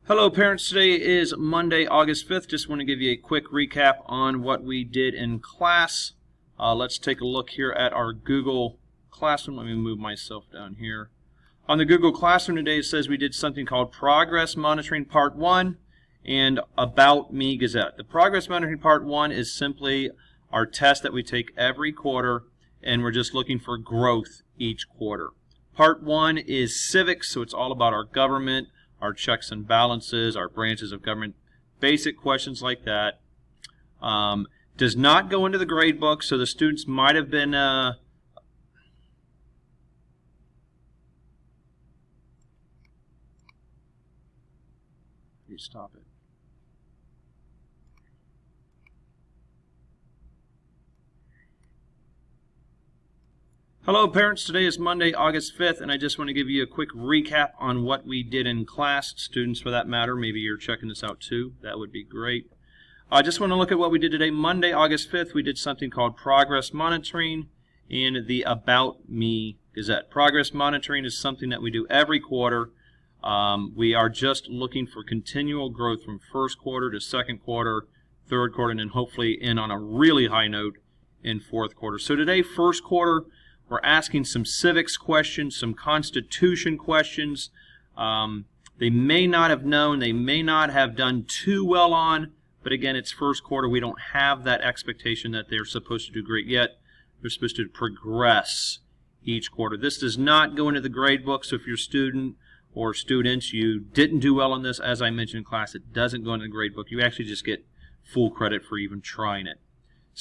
Hello parents, today is Monday, August 5th. Just want to give you a quick recap on what we did in class. Let's take a look here at our Google Classroom. Let me move myself down here. On the Google Classroom today it says we did something called Progress Monitoring Part 1 and About Me Gazette. The Progress Monitoring Part 1 is simply our test that we take every quarter, and we're just looking for growth each quarter. Part 1 is Civics, so it's all about our government, our checks and balances, our branches of government, basic questions like that. Does not go into the grade book, so the students might have been stop it. Hello parents, today is Monday, August 5th, and I just want to give you a quick recap on what we did in class. Students for that matter, maybe you're checking this out too, that would be great. I just want to look at what we did today. Monday, August 5th, we did something called Progress Monitoring and the About Me Gazette. Progress Monitoring is something that we do every quarter. We are just looking for continual growth from first quarter to second quarter, third quarter, and then hopefully in on a really high note in fourth quarter. So today, first quarter, we're asking some civics questions, some constitution questions. They may not have known, they may not have done too well on, but again, it's first quarter. We don't have that expectation that they're supposed to do great yet. They're supposed to progress each quarter. This does not go into the grade book, so if you're a student or students, you didn't do well on this, as I mentioned in class, it doesn't go into the grade book. You actually just get full credit for even trying it.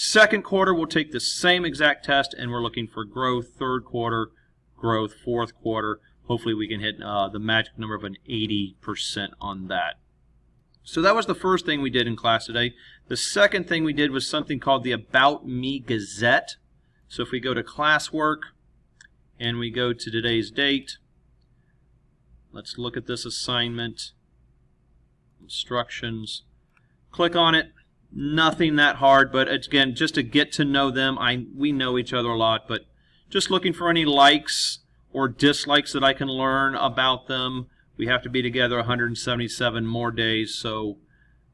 Second quarter, we'll take the same exact test, and we're looking for growth. Third quarter, growth. Fourth quarter, hopefully we can hit the magic number of an 80% on that. So that was the first thing we did in class today. The second thing we did was something called the About Me Gazette. So if we go to classwork and we go to today's date, let's look at this assignment, instructions, click on it. Nothing that hard, but again, just to get to know them. We know each other a lot, but just looking for any likes or dislikes that I can learn about them. We have to be together 177 more days, so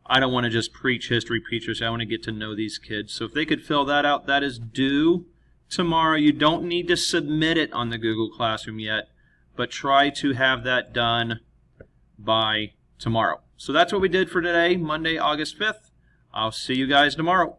I don't want to just preach history. I want to get to know these kids. So if they could fill that out, that is due tomorrow. You don't need to submit it on the Google Classroom yet, but try to have that done by tomorrow. So that's what we did for today, Monday, August 5th. I'll see you guys tomorrow.